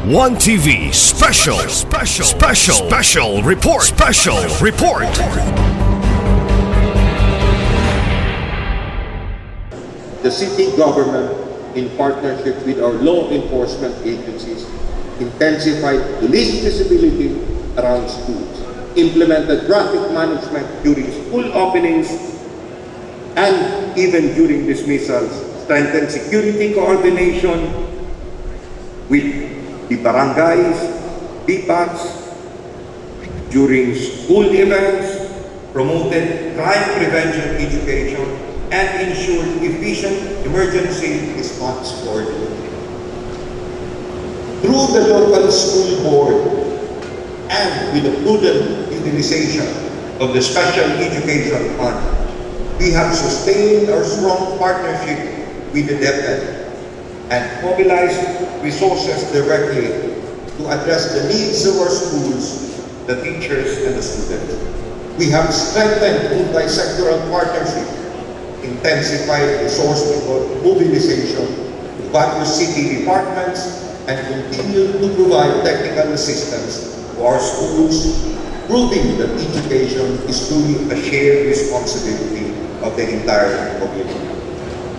One TV special report. The city government, in partnership with our law enforcement agencies, intensified police visibility around schools, implemented traffic management during school openings and even during dismissals, strengthened security coordination with the barangays, BPACs, during school events, promoted crime prevention education, and ensured efficient emergency response coordination. Through the local school board and with the prudent utilization of the Special Education Fund, we have sustained our strong partnership with the DepEd and mobilized resources directly to address the needs of our schools, the teachers, and the students. We have strengthened multi-sectoral partnership, intensified resource mobilization to various city departments, and continue to provide technical assistance to our schools, proving that education is truly a shared responsibility of the entire community.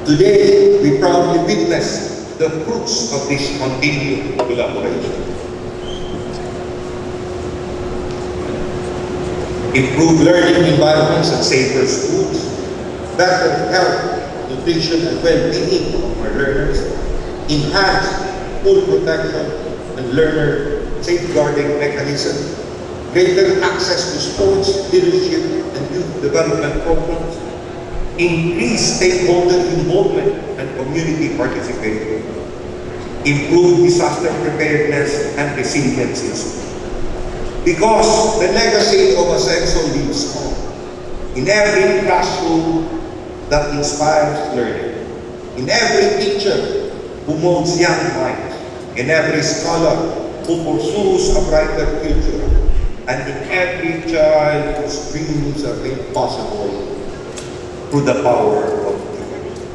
Today, we proudly witness the fruits of this continued collaboration. Improved learning environments and safer schools, better health, nutrition, and well-being of our learners, enhanced school protection and learner safeguarding mechanisms, greater access to sports, leadership, and youth development programs, increased stakeholder involvement and community participation, improved disaster preparedness and resilience in schools. Because the legacy of Ascenso lives on in every classroom that inspires learning, in every teacher who molds young minds, in every scholar who pursues a brighter future, and in every child whose dreams are made possible through the power of education.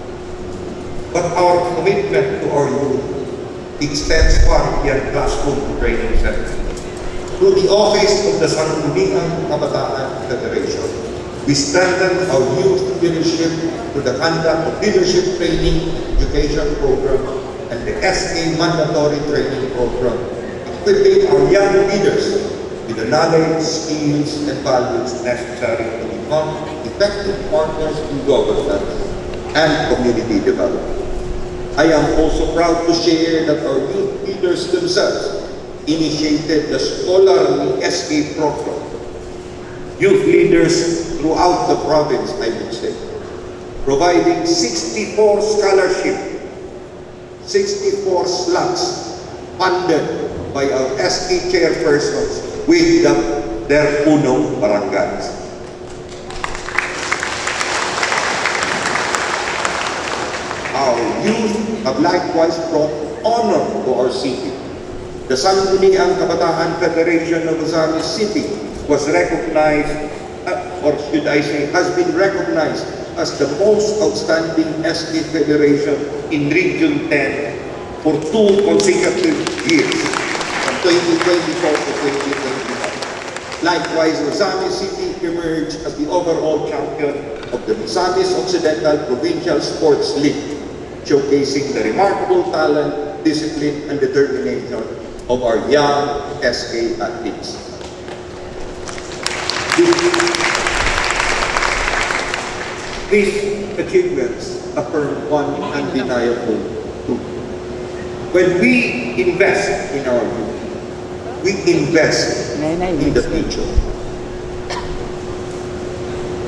But our commitment to our youth extends far beyond classroom training centers. Through the Office of the Sangguniang Kabataan Federation, we strengthen our youth leadership through the conduct of leadership training education program and the SK mandatory training program, equipping our young leaders with the knowledge, skills, and values necessary to become effective partners in governance and community development. I am also proud to share that our youth leaders themselves initiated the Scholarly SK program. Youth leaders throughout the province, I would say, providing 64 scholarships, 64 slots funded by our SK chairpersons with their punong barangays. Our youth have likewise brought honor to our city. The Sangguniang Kabataan Federation of Ozamis City was recognized, or should I say, has been recognized as the most outstanding SK Federation in Region 10 for 2 consecutive years, from 2024 to 2025. Likewise, Ozamis City emerged as the overall champion of the Misamis Occidental Provincial Sports League, showcasing the remarkable talent, discipline, and determination of our young SK athletes. These achievements affirm one undeniable truth. When we invest in our youth, we invest in the future.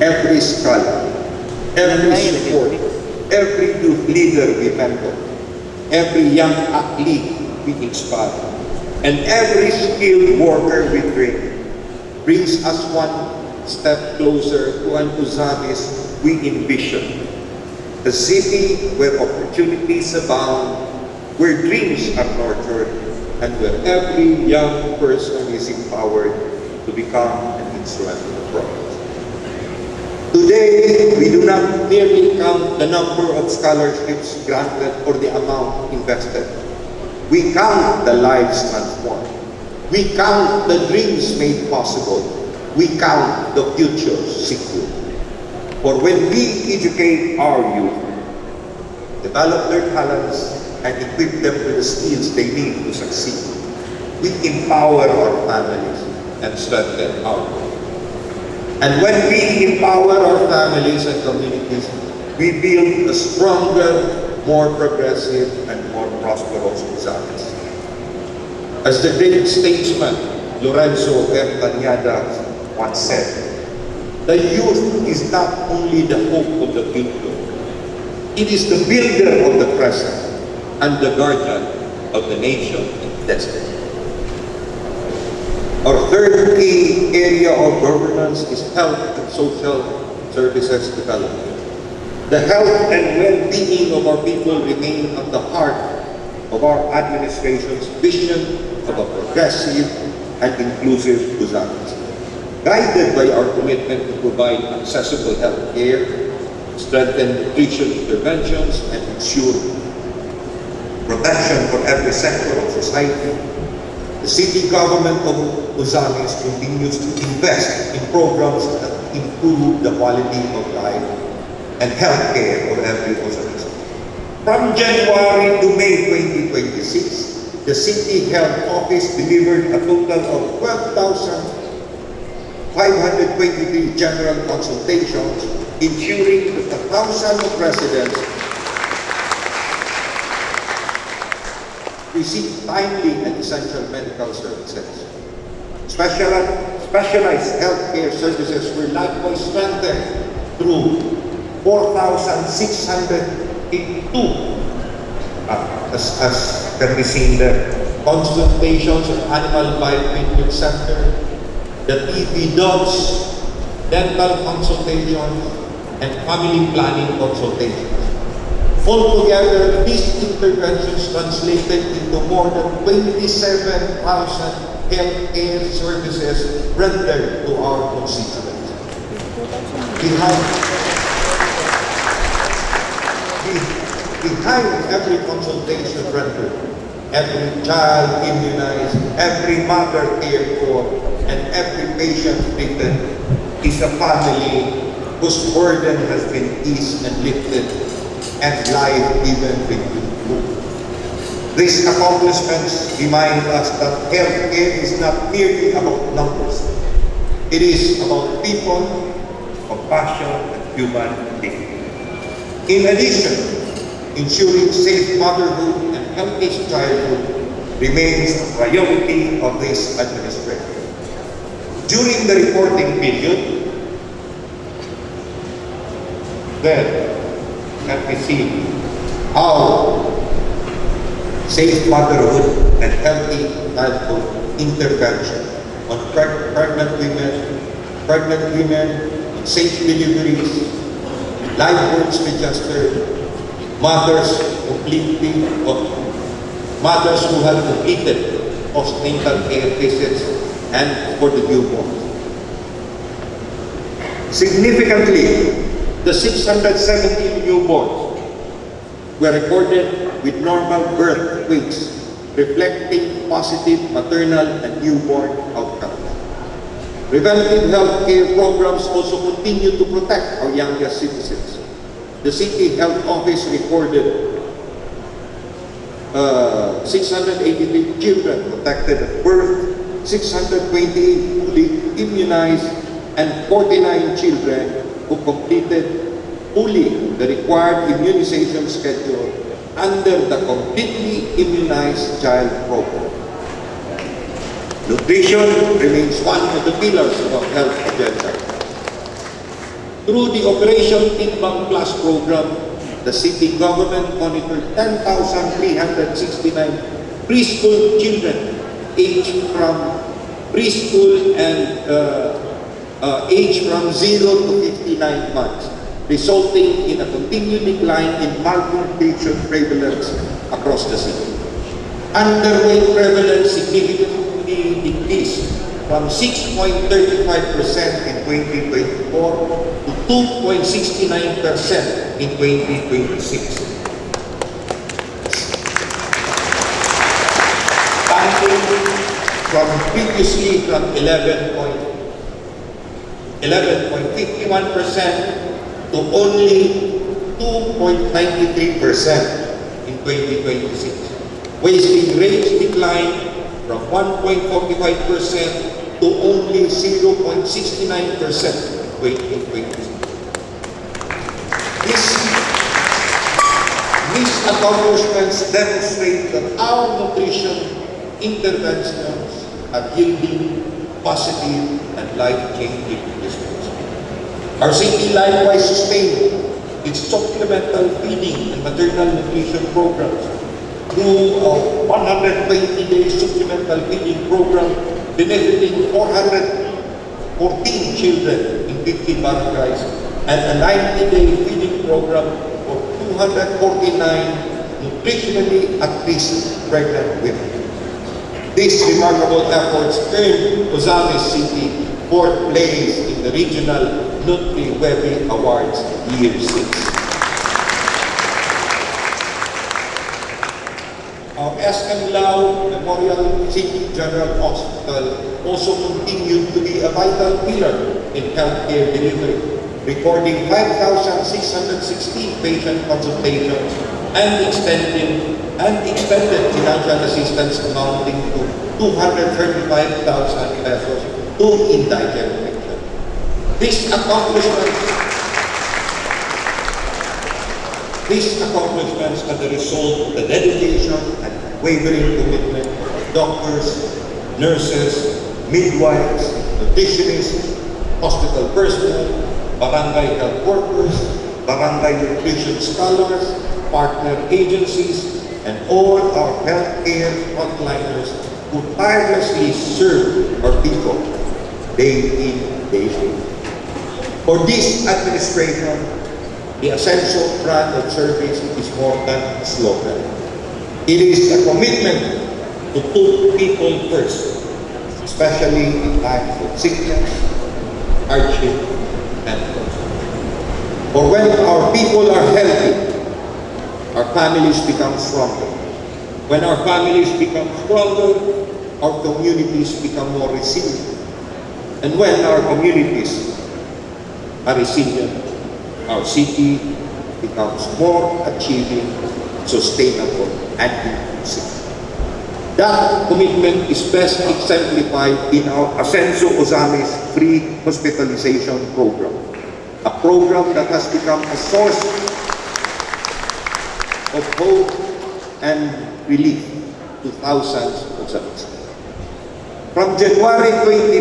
Every scholar, every sport, every youth leader we mentor, every young athlete we inspire, and every skilled worker we train brings us one step closer to an Ozamis we envision. A city where opportunities abound, where dreams are nurtured, and where every young person is empowered to become an instrument of progress. Today, we do not merely count the number of scholarships granted or the amount invested, We count the lives transformed. We count the dreams made possible. We count the future secure. For when we educate our youth, develop their talents, and equip them with the skills they need to succeed, we empower our families and strengthen our world. And when we empower our families and communities, we build a stronger, more progressive, and more prosperous society. As the great statesman Lorenzo Bertaniada once said, the youth is not only the hope of the future, it is the builder of the present and the guardian of the nation's destiny. Our third key area of governance is health and social services development. The health and well-being of our people remain at the heart of our administration's vision of a progressive and inclusive society. Guided by our commitment to provide accessible health care, strengthen nutrition interventions, and ensure protection for every sector of society, the city government of Ozamis continues to invest in programs that improve the quality of life and health care of every Ozamis. From January to May 2026, the City Health Office delivered a total of 12,523 general consultations, ensuring that 1,000 of residents receive timely and essential medical services. Specialized healthcare services were likewise strengthened through 4,682 as can be seen there, consultations of Animal Biotreatment Center, the TB dogs, dental consultations, and family planning consultations. Altogether, these interventions translated into more than 27,000 healthcare services rendered to our constituents. Behind every consultation rendered, every child immunized, every mother cared for, and every patient treated is a family whose burden has been eased and lifted, and life given with good. These accomplishments remind us that healthcare is not merely about numbers. It is about people, compassion, and human dignity. In addition, ensuring safe motherhood and healthy childhood remains a priority of this administration. During the reporting period, let me see how safe motherhood and healthy childhood intervention on pregnant women, on safe deliveries, live births registered, mothers who have completed postnatal care visits, and for the newborn. Significantly, the 670 newborns were recorded with normal birth weights, reflecting positive maternal and newborn outcomes. Preventive health care programs also continue to protect our youngest citizens. The City Health Office recorded 683 children protected at birth, 628 fully immunized, and 49 children who completed fully the required immunization schedule under the Completely Immunized Child Program. Nutrition remains one of the pillars of our health agenda. Through the Operation Timbang Plus program, the city government monitored 10,369 preschool children aged from preschool and aged from 0 to 59 months, resulting in a continued decline in malnutrition prevalence across the city. Underweight prevalence significantly decreased from 6.35% in 2024 to 2.69% in 2026. expanding from previously from 11.51% to only 2.93% in 2026. Wasting rates declined from 1.45% to only 0.69% in 2026. These accomplishments demonstrate that our nutrition interventions are yielding positive and life-changing results. Our city likewise sustained its supplemental feeding and maternal nutrition programs through a 120-day supplemental feeding program benefiting 414 children in 50 barangays and a 90-day feeding program for 249 nutritionally at-risk pregnant women. These remarkable efforts earned Ozamis City 4th place in the regional Nutri-Webby Awards Year 6. Our SM Lao Memorial City General Hospital also continued to be a vital pillar in healthcare delivery, recording 5,616 patient consultations and extended financial assistance amounting to 235,000 pesos to indigent patients. These accomplishments are the result of the dedication and unwavering commitment of doctors, nurses, midwives, nutritionists, hospital personnel, barangay health workers, barangay nutrition scholars, partner agencies, and all our healthcare frontliners who tirelessly serve our people day in, day out. For this administration, the essential brand of service is more than a slogan. It is a commitment to put people first, especially in times of sickness, hardship, and loss. For when our people are healthy, our families become stronger. When our families become stronger, our communities become more resilient. And when our communities are resilient, our city becomes more achieving, sustainable, and inclusive. That commitment is best exemplified in our Ascenso Ozamis Free Hospitalization Program, a program that has become a source of hope and relief to thousands of Ozamis. From January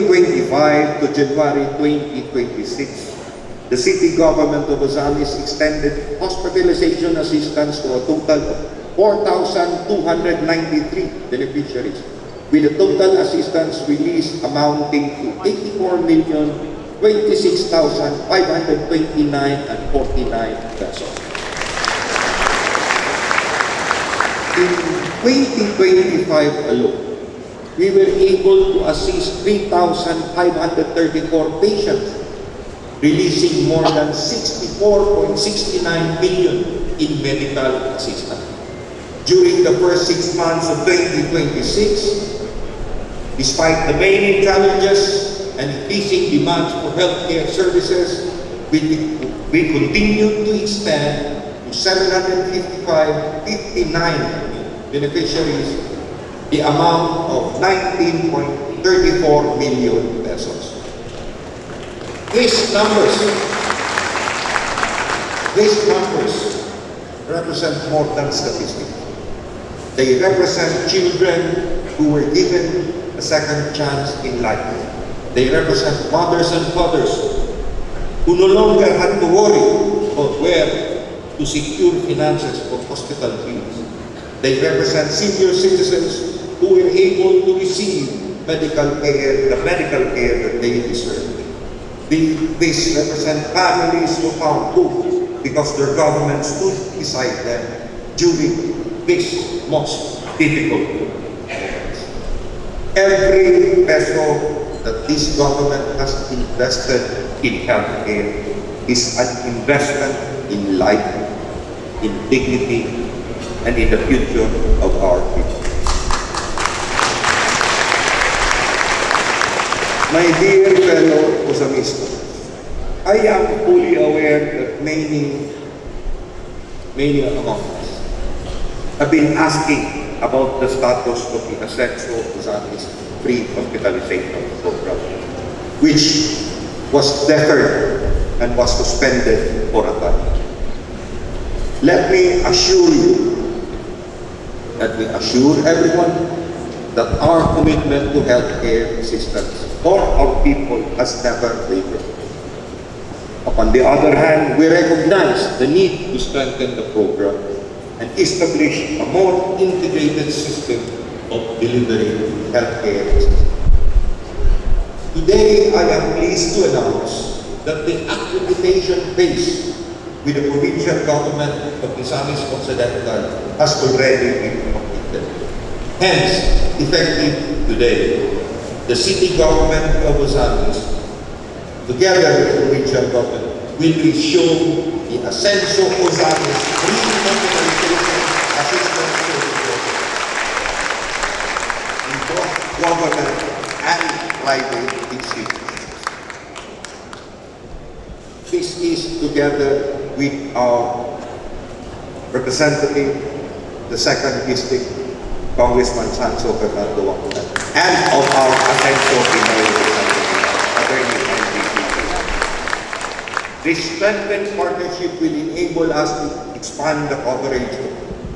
2025 to January 2026, the city government of Ozamis extended hospitalization assistance to a total of 4,293 beneficiaries, with a total assistance release amounting to 84,026,529.49 pesos. In 2025 alone, we were able to assist 3,534 patients, releasing more than 64.69 billion in medical assistance. During the first 6 months of 2026, despite the many challenges and increasing demands for healthcare services, we continue to extend to 759 beneficiaries the amount of 19.34 million pesos. These numbers represent more than statistics. They represent children who were given a second chance in life. They represent mothers and fathers who no longer had to worry about where to secure finances for hospital bills. They represent senior citizens who were able to receive medical care, the medical care that they deserve. These represent families who found hope because their government stood beside them during this most difficult moments. Every peso that this government has invested in healthcare is an investment in life, in dignity, and in the future of our people. My dear fellow Osamistas, I am fully aware that many among us have been asking about the status of the Ascenso Osamis free hospitalization program, which was deferred and was suspended for a time. Let me assure everyone that our commitment to healthcare assistance for our people has never wavered. Upon the other hand, we recognize the need to strengthen the program and establish a more integrated system of delivering healthcare assistance. Today, I am pleased to announce that the accreditation phase with the provincial government of Misamis Occidental has already been completed. Hence, effective today, the city government of Misamis, together with the provincial government, will resume the Ascenso Osamis free hospitalization assistance program in both government and private institutions. This is together with our representative, the 2nd District, Congressman Sanso Fernando Wanguna, and of our Ascenso Pinoy representative, Attorney Henry. This strengthened partnership will enable us to expand the coverage of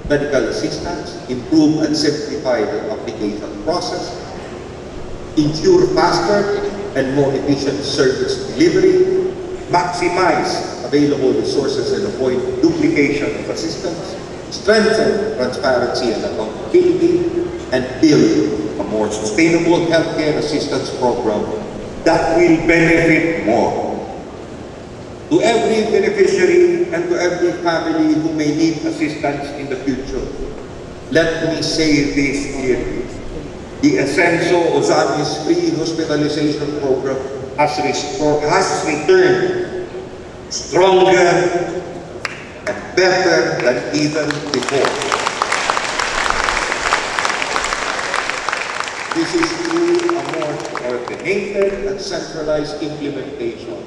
medical assistance, improve and simplify the application process, ensure faster and more efficient service delivery, maximize available resources and avoid duplication of assistance, strengthen transparency and accountability, and build a more sustainable healthcare assistance program that will benefit more to every beneficiary and to every family who may need assistance in the future. Let me say this clearly. The Ascenso Osamis free hospitalization program has returned stronger and better than even before. This is through a more coordinated and centralized implementation,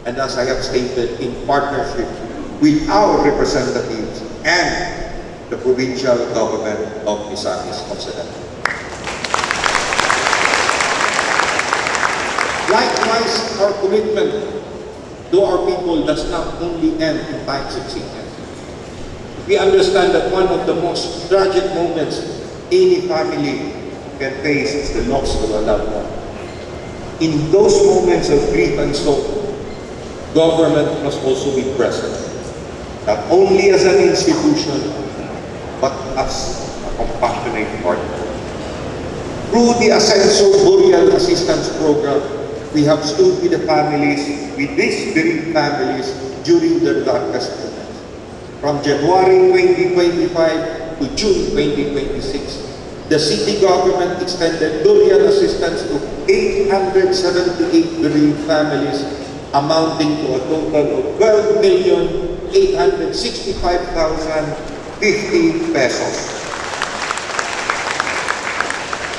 and as I have stated, in partnership with our representatives and the provincial government of Misamis Occidental. Likewise, our commitment to our people does not only end in times of sickness. We understand that one of the most tragic moments any family can face is the loss of a loved one. In those moments of grief and sorrow, government must also be present, not only as an institution, but as a compassionate partner. Through the Ascenso Burial Assistance Program, we have stood with the families, with these bereaved families, during their darkest moments. From January 2025 to June 2026, the city government extended burial assistance to 878 bereaved families, amounting to a total of 12,865,050 pesos.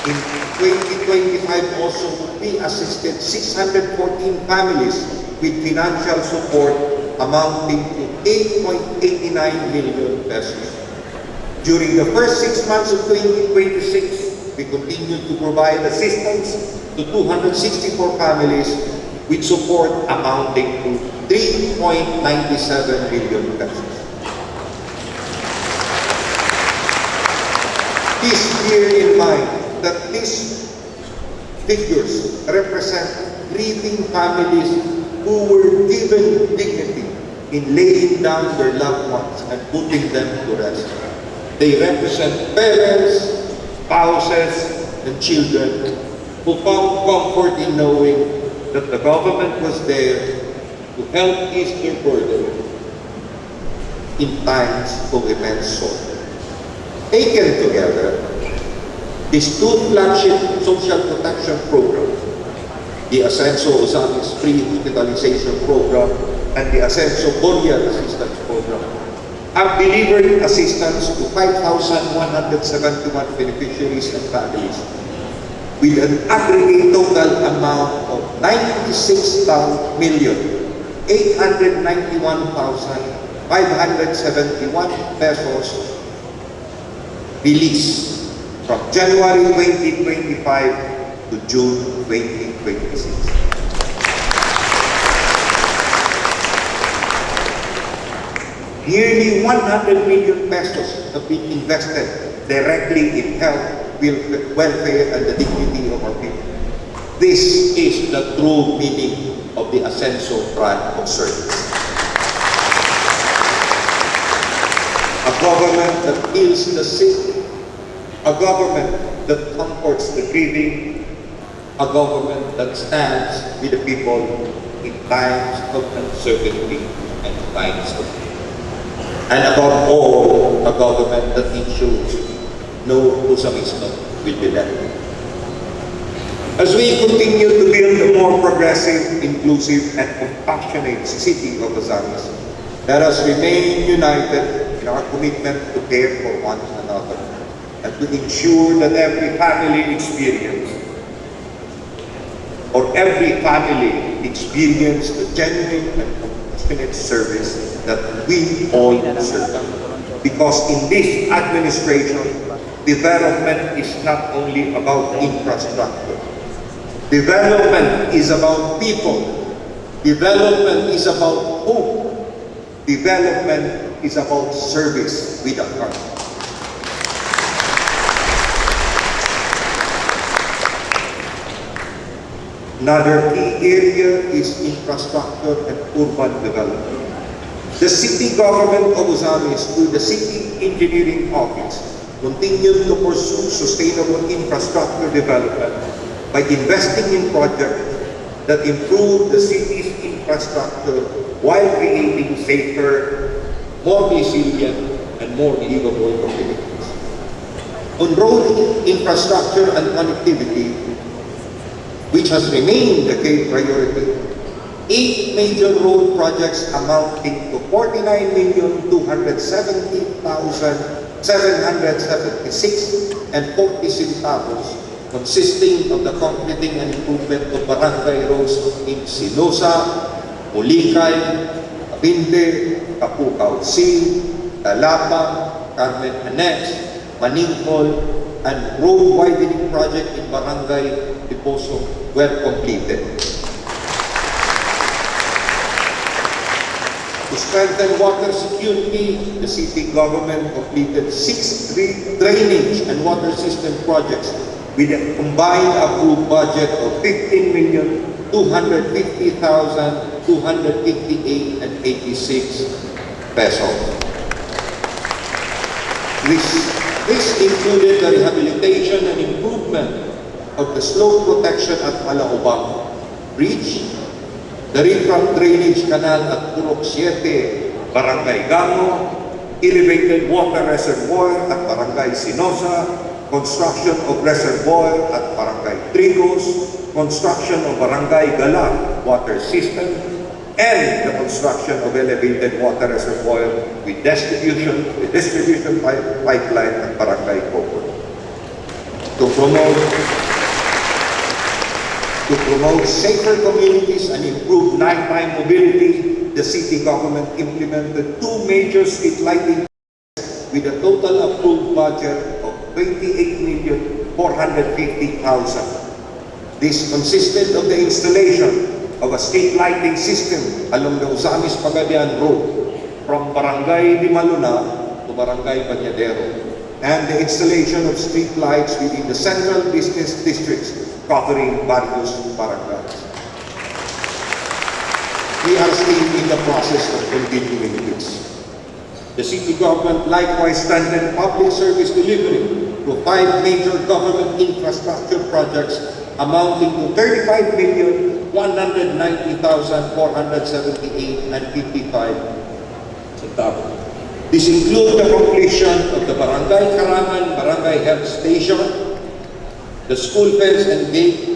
In 2025 also, we assisted 614 families with financial support amounting to 8.89 million pesos. During the first 6 months of 2026, we continued to provide assistance to 264 families with support amounting to 3.97 million pesos. Please bear in mind that these figures represent grieving families who were given dignity in laying down their loved ones and putting them to rest. They represent parents, spouses, and children who found comfort in knowing that the government was there to help ease their burden in times of immense sorrow. Taken together, these two flagship social protection programs, the Ascenso Osamis free hospitalization program and the Ascenso Burial Assistance Program, have delivered assistance to 5,171 beneficiaries and families, with an aggregate total amount of 96,891,571 pesos released from January 2025 to June 2026. Nearly 100 million pesos have been invested directly in health, welfare, and the dignity of our people. This is the true meaning of the Ascenso brand of service. A government that heals the sick, a government that comforts the grieving, a government that stands with the people in times of uncertainty and times of need. And above all, a government that ensures no Usamismo will be left. As we continue to build a more progressive, inclusive, and compassionate city of Ozamis, let us remain united in our commitment to care for one another and to ensure that every family experience the genuine and compassionate service that we all deserve. Because in this administration, development is not only about infrastructure. Development is about people. Development is about hope. Development is about service with a heart. Another key area is infrastructure and urban development. The city government of Ozamis, through the City Engineering Office, continued to pursue sustainable infrastructure development by investing in projects that improve the city's infrastructure while creating safer, more resilient, and more livable communities. On road infrastructure and connectivity, which has remained a key priority, 8 major road projects amounting to 49,270,776 and 40 centavos, consisting of the completing and improvement of barangay roads in Sinosa, Bulicay, Abinde, Kapukaw C, Talapa, Carmen Annex, Maningkol, and road widening project in Barangay Diposo were completed. To strengthen water security, the city government completed 6 drainage and water system projects with a combined approved budget of 15,250,258.86 pesos. This included the rehabilitation and improvement of the slope protection at Malaubang Bridge, the refront drainage canal at Purok 7, Barangay Gamo, elevated water reservoir at Barangay Sinosa, construction of reservoir at Barangay Trigos, construction of Barangay Gala water system, and the construction of elevated water reservoir with distribution pipeline at Barangay Coco. To promote safer communities and improve nighttime mobility, the city government implemented 2 major street lighting with a total approved budget of 28,450,000. This consisted of the installation of a street lighting system along the Ozamis Pagadian Road from Barangay Limaluna to Barangay Bañadero, and the installation of street lights within the central business districts covering various barangays. We are still in the process of continuing this. The city government likewise strengthened public service delivery to 5 major government infrastructure projects amounting to 35,190,478.55 centavos. This includes the completion of the Barangay Karangan Barangay Health Station, the school fence and gate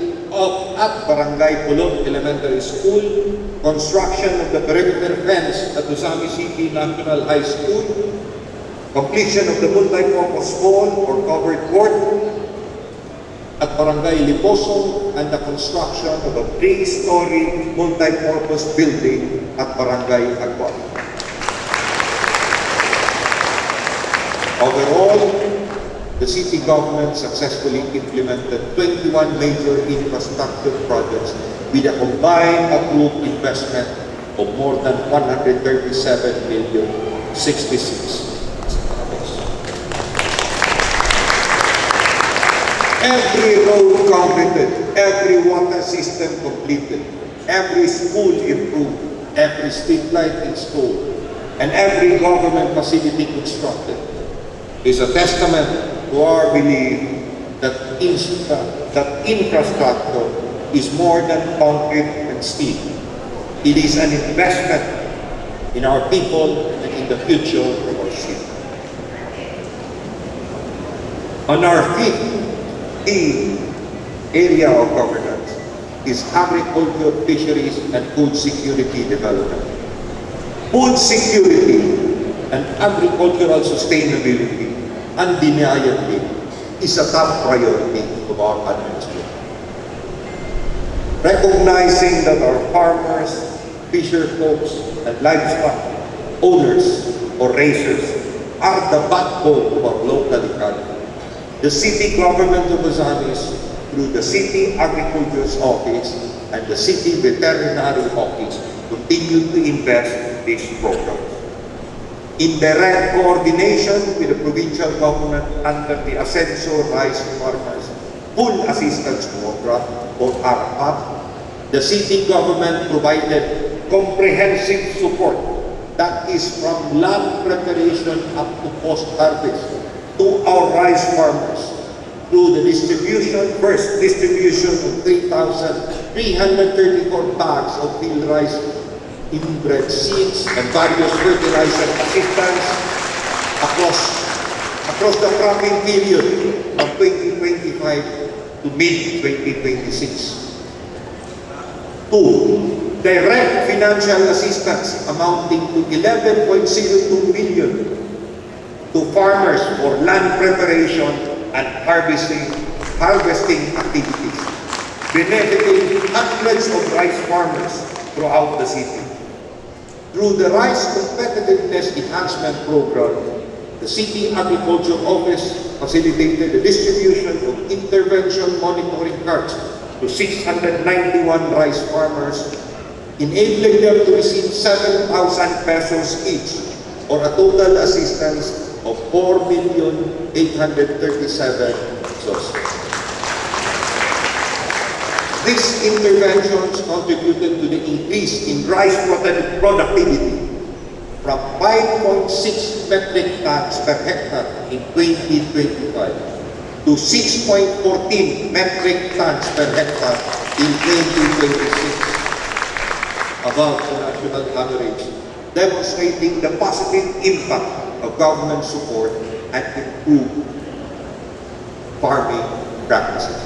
at Barangay Pulot Elementary School, construction of the perimeter fence at Ozamis City National High School, completion of the multi-purpose hall or covered court at Barangay Liposo and the construction of a 3-story multi-purpose building at Barangay Agua. Overall, the city government successfully implemented 21 major infrastructure projects with a combined approved investment of more than 137 million 66. Every road completed, every water system completed, every school improved, every street light installed, and every government facility constructed is a testament to our belief that infrastructure is more than concrete and steel. It is an investment in our people and in the future of our city. On our fifth key area of governance is agriculture, fisheries, and food security development. Food security and agricultural sustainability, undeniably, is a top priority of our administration. Recognizing that our farmers, fisher folks, and livestock owners or raisers are the backbone of our local economy, the city government of Batanes, through the City Agriculture's Office and the City Veterinary Office, continue to invest in these programs. In direct coordination with the provincial government under the Ascenso Rice Farmers Full Assistance Program, or ARPA, the city government provided comprehensive support that is from land preparation up to post-harvest to our rice farmers through the first distribution of 3,334 bags of field rice, inbred seeds, and various fertilizer assistance across the cropping period from 2025 to mid-2026. 2. Direct financial assistance amounting to 11.02 million to farmers for land preparation and harvesting activities, benefiting hundreds of rice farmers throughout the city. Through the Rice Competitiveness Enhancement Program, the City Agriculture Office facilitated the distribution of intervention monitoring cards to 691 rice farmers, enabling them to receive 7,000 pesos each, or a total assistance of 4,837,000 pesos. These interventions contributed to the increase in rice productivity from 5.6 metric tons per hectare in 2025 to 6.14 metric tons per hectare in 2026, above the national average, demonstrating the positive impact of government support and improved farming practices.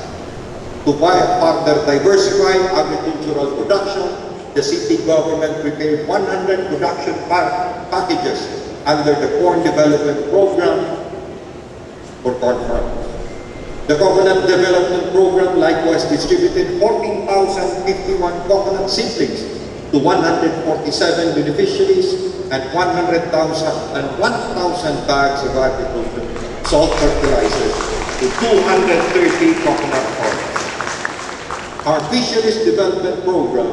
To further diversify agricultural production, the city government prepared 100 production packages under the Corn Development Program for corn farmers. The Coconut Development Program likewise distributed 14,051 coconut seedlings to 147 beneficiaries and 1,000 bags of agricultural salt fertilizers to 230 coconut farmers. Our Fisheries Development Program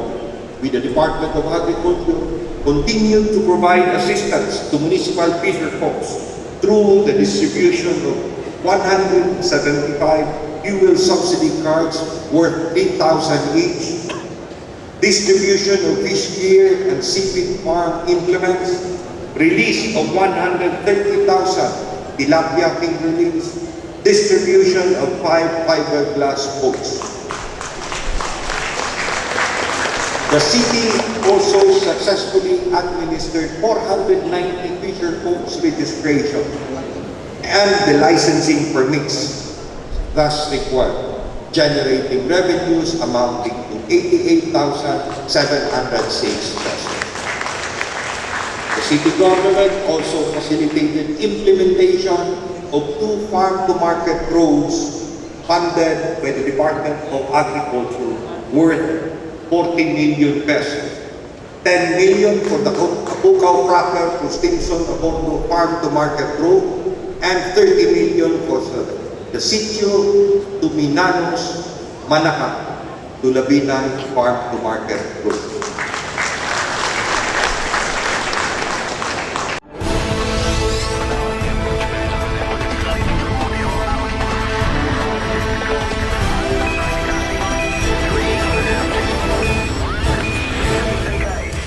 with the Department of Agriculture continued to provide assistance to municipal fisher folks through the distribution of 175 fuel subsidy cards worth 3,000 each, distribution of fish gear and seaweed farm implements, release of 130,000 tilapia fingerlings, distribution of 5 fiberglass boats. The city also successfully administered 490 fisher folks registration and the licensing permits thus required, generating revenues amounting to 88,706 pesos. The city government also facilitated implementation of 2 farm-to-market roads funded by the Department of Agriculture worth 40 million pesos. 10 million for the Kapukaw Proper to Stimson Abondo Farm to Market Road, and 30 million for the Sitio to Minanos, Manaka to Labinan Farm to Market Road.